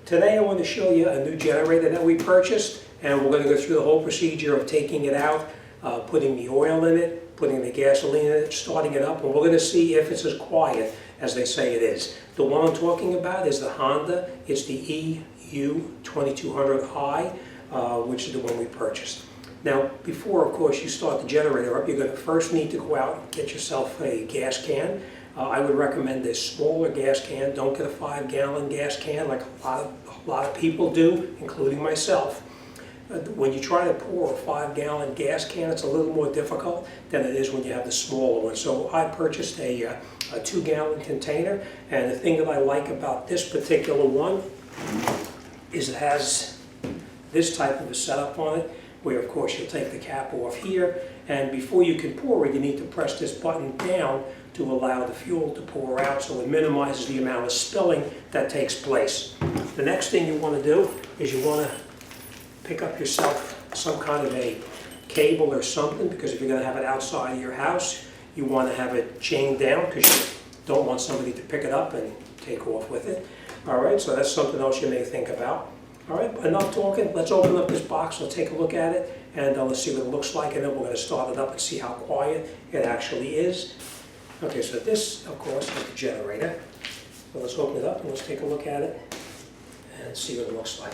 Today I want to show you a new generator that we purchased, and we're going to go through the whole procedure of taking it out, putting the oil in it, putting the gasoline in it, starting it up, and we're going to see if it's as quiet as they say it is. The one I'm talking about is the Honda. It's the EU2200I, which is the one we purchased. Now, before, of course, you start the generator up, you're going to first need to go out and get yourself a gas can. I would recommend a smaller gas can. Don't get a 5-gallon gas can like a lot of people do, including myself. When you try to pour a 5-gallon gas can, it's a little more difficult than it is when you have the smaller one. So I purchased a 2-gallon container, and the thing that I like about this particular one is it has this type of a setup on it, where of course you'll take the cap off here, and before you can pour it, you need to press this button down to allow the fuel to pour out, so it minimizes the amount of spilling that takes place. The next thing you want to do is you want to pick up yourself some kind of a cable or something, because if you're going to have it outside of your house, you want to have it chained down because you don't want somebody to pick it up and take off with it. Alright, so that's something else you may think about. Alright, enough talking. Let's open up this box, let's take a look at it, and let's see what it looks like, and then we're going to start it up and see how quiet it actually is. Okay, so this, of course, is the generator. So let's open it up and let's take a look at it and see what it looks like.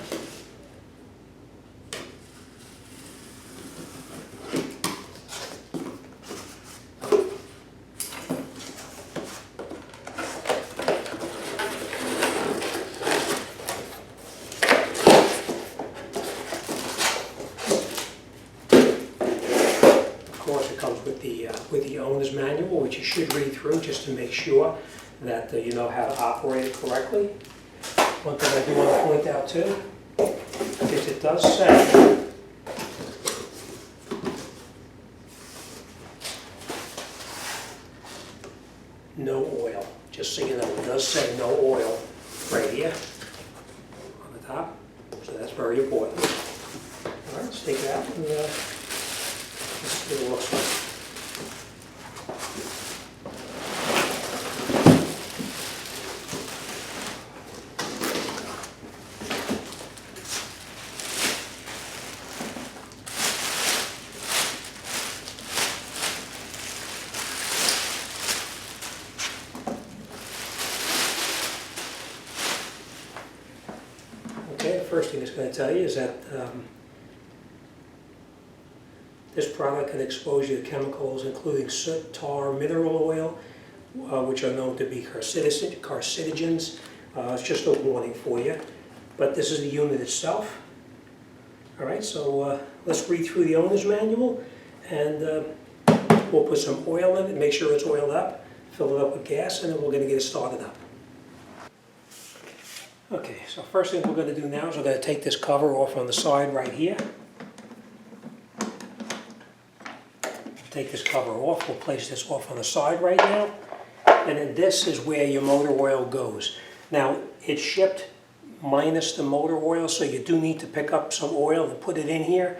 With the owner's manual, which you should read through just to make sure that you know how to operate it correctly. One thing I do want to point out too is it does say no oil. Just so you know, it does say no oil right here on the top, so that's very important. All right, let's take it out and let's see what it looks like. Okay, the first thing it's going to tell you is that this product can expose you to chemicals including soot, tar, mineral oil, which are known to be carcinogens. It's just a warning for you. But this is the unit itself. Alright, so let's read through the owner's manual, and we'll put some oil in it, make sure it's oiled up, fill it up with gas, and then we're going to get it started up. Okay, so first thing we're going to do now is we're going to take this cover off on the side right here. Take this cover off, we'll place this off on the side right now, and then this is where your motor oil goes. Now, it's shipped minus the motor oil, so you do need to pick up some oil and put it in here.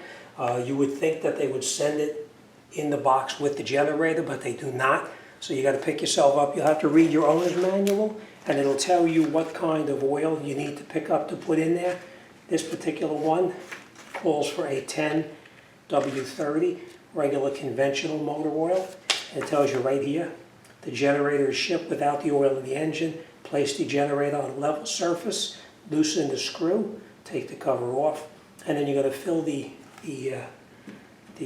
You would think that they would send it in the box with the generator, but they do not, so you got to pick yourself up. You'll have to read your owner's manual, and it'll tell you what kind of oil you need to pick up to put in there. This particular one calls for a 10W30, regular conventional motor oil. It tells you right here, the generator is shipped without the oil in the engine. Place the generator on a level surface, loosen the screw, take the cover off, and then you're going to fill the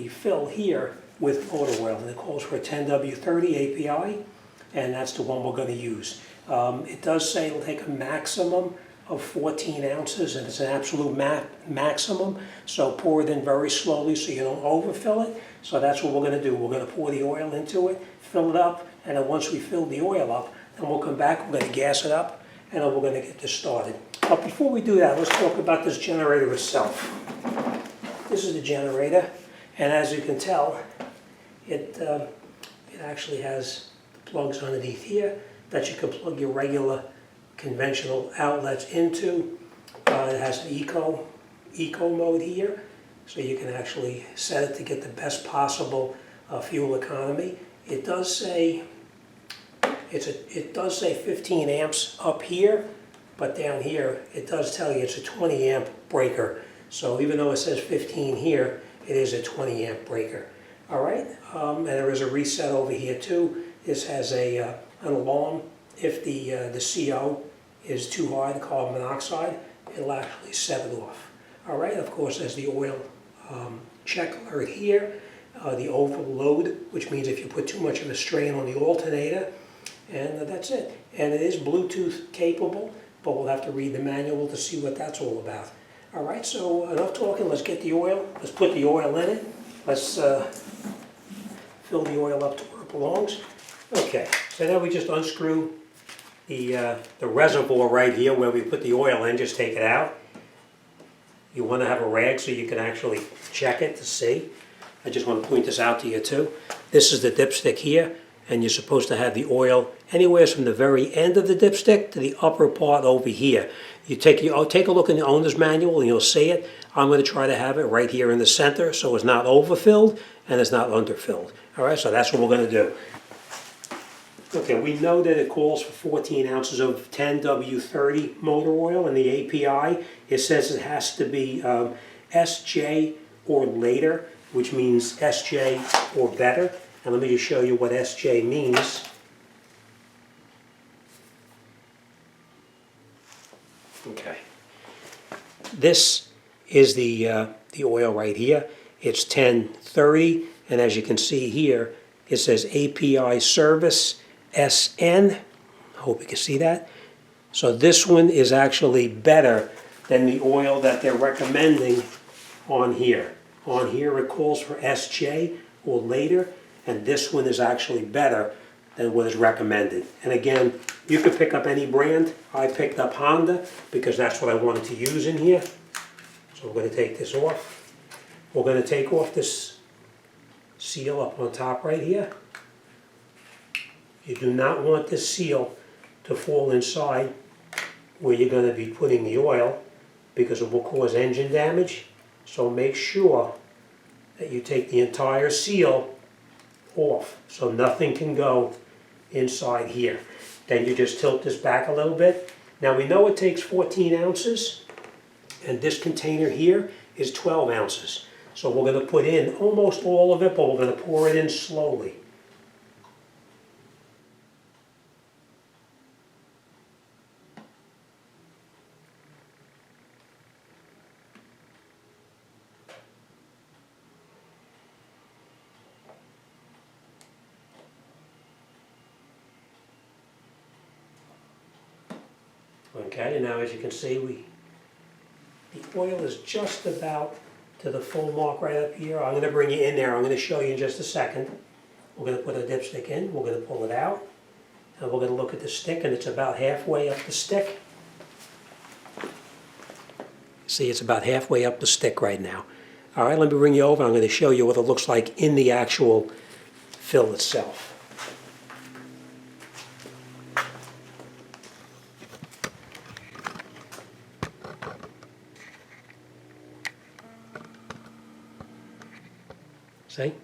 fill here with motor oil. And it calls for a 10W30 API, and that's the one we're going to use. It does say it'll take a maximum of 14 ounces, and it's an absolute maximum, so pour it in very slowly so you don't overfill it. So that's what we're going to do. We're going to pour the oil into it, fill it up, and then once we fill the oil up, then we'll come back, we're going to gas it up, and then we're going to get this started. But before we do that, let's talk about this generator itself. This is the generator, and as you can tell, it actually has the plugs underneath here that you can plug your regular conventional outlets into. It has an eco mode here, so you can actually set it to get the best possible fuel economy. It does say 15 amps up here, but down here, it does tell you it's a 20 amp breaker. So even though it says 15 here, it is a 20 amp breaker. All right, and there is a reset over here too. This has an alarm. If the CO is too high, the carbon monoxide, it'll actually set it off. All right, of course, there's the oil check alert here, the overload, which means if you put too much of a strain on the alternator, and that's it. And it is Bluetooth capable, but we'll have to read the manual to see what that's all about. All right, so enough talking. Let's get the oil. Let's put the oil in it. Let's fill the oil up to where it belongs. Okay, so now we just unscrew the reservoir right here where we put the oil in. Just take it out. You want to have a rag so you can actually check it to see. I just want to point this out to you too. This is the dipstick here, and you're supposed to have the oil anywhere from the very end of the dipstick to the upper part over here. Take a look in the owner's manual and you'll see it. I'm going to try to have it right here in the center so it's not overfilled and it's not underfilled. All right, so that's what we're going to do. Okay, we know that it calls for 14 ounces of 10W30 motor oil in the API. It says it has to be SJ or later, which means SJ or better. And let me just show you what SJ means. Okay. This is the oil right here. It's 1030, and as you can see here, it says API Service SN. I hope you can see that. So this one is actually better than the oil that they're recommending on here. On here it calls for SJ or later, and this one is actually better than what is recommended. And again, you could pick up any brand. I picked up Honda because that's what I wanted to use in here. So we're going to take this off. We're going to take off this seal up on top right here. You do not want this seal to fall inside where you're going to be putting the oil because it will cause engine damage. So make sure that you take the entire seal off so nothing can go inside here. Then you just tilt this back a little bit. Now we know it takes 14 ounces and this container here is 12 ounces. So we're going to put in almost all of it, but we're going to pour it in slowly. Okay, and now as you can see, the oil is just about to the full mark right up here. I'm going to bring you in there. I'm going to show you in just a second. We're going to put a dipstick in. We're going to pull it out. And we're going to look at the stick, and it's about halfway up the stick. See, it's about halfway up the stick right now. All right, let me bring you over. I'm going to show you what it looks like in the actual fill itself. See?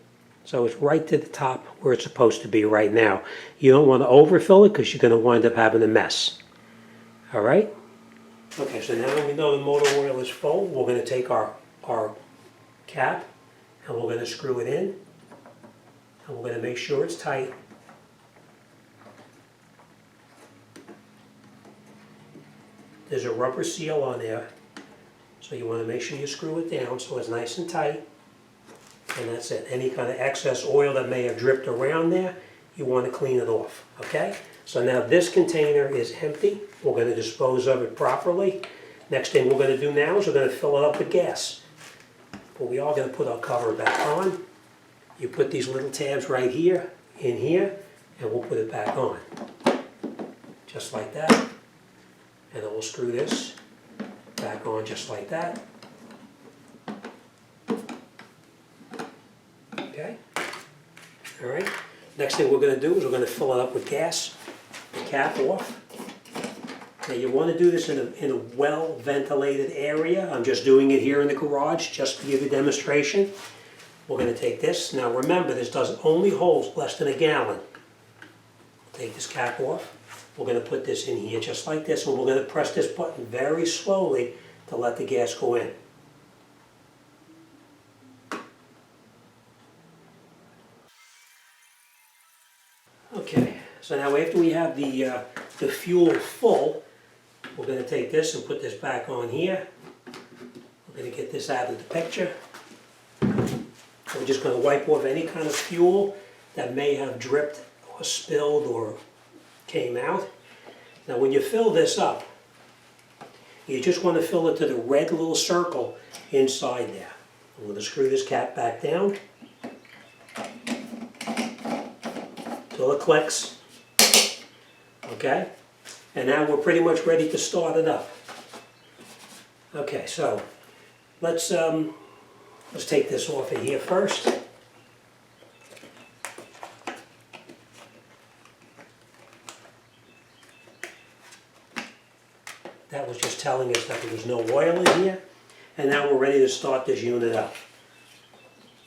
So it's right to the top where it's supposed to be right now. You don't want to overfill it because you're going to wind up having a mess. All right? Okay, so now that we know the motor oil is full, we're going to take our cap and we're going to screw it in. And we're going to make sure it's tight. There's a rubber seal on there, so you want to make sure you screw it down so it's nice and tight. And that's it. Any kind of excess oil that may have dripped around there, you want to clean it off, okay? So now this container is empty. We're going to dispose of it properly. Next thing we're going to do now is we're going to fill it up with gas. But we are going to put our cover back on. You put these little tabs right here, in here, and we'll put it back on. Just like that. And then we'll screw this back on just like that. Okay. All right. Next thing we're going to do is we're going to fill it up with gas. The cap off. Now you want to do this in a well-ventilated area. I'm just doing it here in the garage just to give you a demonstration. We're going to take this. Now remember, this does only hold less than a gallon. Take this cap off. we're going to put this in here just like this, and we're going to press this button very slowly to let the gas go in. Okay, so now after we have the fuel full, we're going to take this and put this back on here. We're going to get this out of the picture. We're just going to wipe off any kind of fuel that may have dripped or spilled or came out. Now when you fill this up, you just want to fill it to the red little circle inside there. I'm going to screw this cap back down till it clicks. Okay, and now we're pretty much ready to start it up. Okay, so let's take this off of here first. That was just telling us that there was no oil in here, and now we're ready to start this unit up.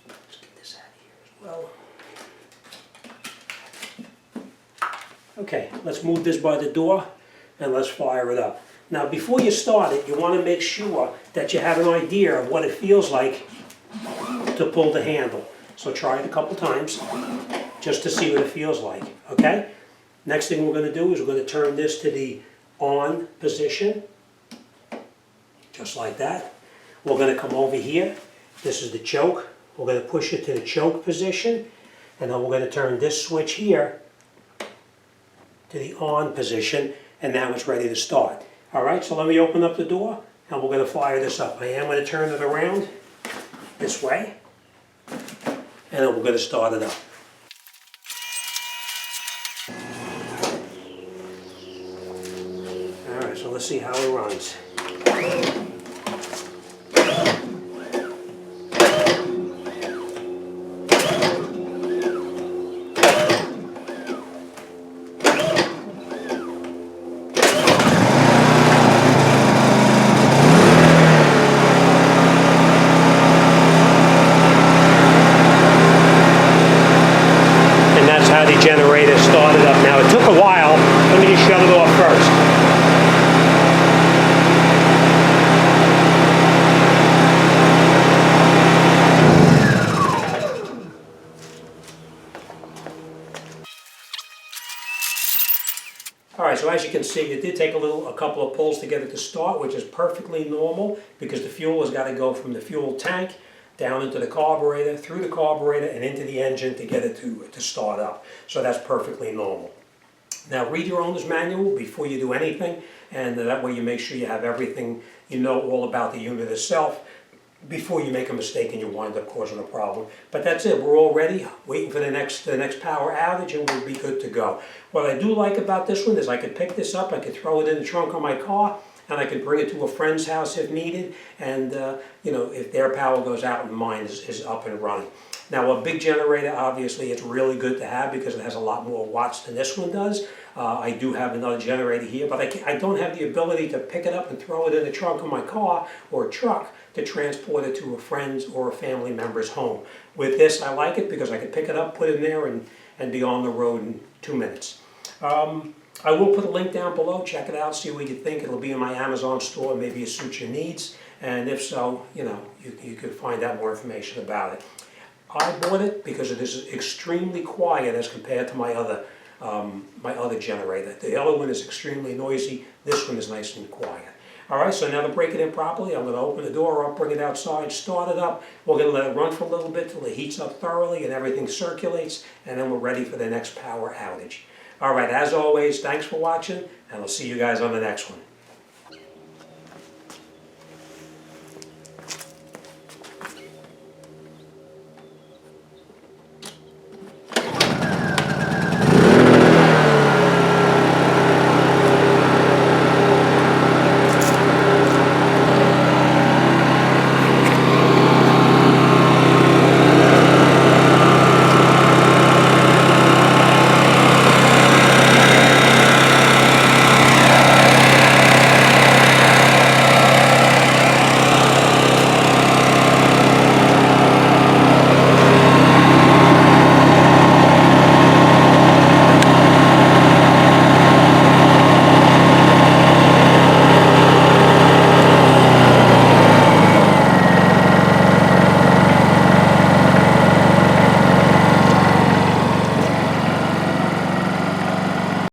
Let's get this out of here as well. Okay, let's move this by the door and let's fire it up. Now before you start it, you want to make sure that you have an idea of what it feels like to pull the handle. So try it a couple times just to see what it feels like, okay? Next thing we're going to do is we're going to turn this to the on position, just like that. We're going to come over here. This is the choke. We're going to push it to the choke position, and then we're going to turn this switch here to the on position, and now it's ready to start. All right, so let me open up the door, and we're going to fire this up. I am going to turn it around this way, and then we're going to start it up. All right, so let's see how it runs. Generator started up. Now it took a while. Let me just shut it off first. Alright, so as you can see, it did take a couple of pulls to get it to start, which is perfectly normal because the fuel has got to go from the fuel tank down into the carburetor, through the carburetor, and into the engine to get it to start up. So that's perfectly normal. Now read your owner's manual before you do anything, and that way you make sure you have everything, you know all about the unit itself before you make a mistake and you wind up causing a problem. But that's it, we're all ready, waiting for the next power outage, and we'll be good to go. What I do like about this one is I could pick this up, I could throw it in the trunk of my car, and I can bring it to a friend's house if needed, and you know, if their power goes out and mine is up and running. Now a big generator, obviously it's really good to have because it has a lot more watts than this one does. I do have another generator here, but I don't have the ability to pick it up and throw it in the trunk of my car or truck to transport it to a friend's or a family member's home. With this I like it because I can pick it up, put it in there, and be on the road in 2 minutes. I will put a link down below, check it out, see what you think. It'll be in my Amazon store, maybe it suits your needs, and if so, you know, you could find out more information about it. I bought it because it is extremely quiet as compared to my other generator. The other one is extremely noisy, this one is nice and quiet. Alright, so now to break it in properly, I'm going to open the door up, bring it outside, start it up. We're going to let it run for a little bit till it heats up thoroughly and everything circulates, and then we're ready for the next power outage. Alright, as always, thanks for watching, and I'll see you guys on the next one.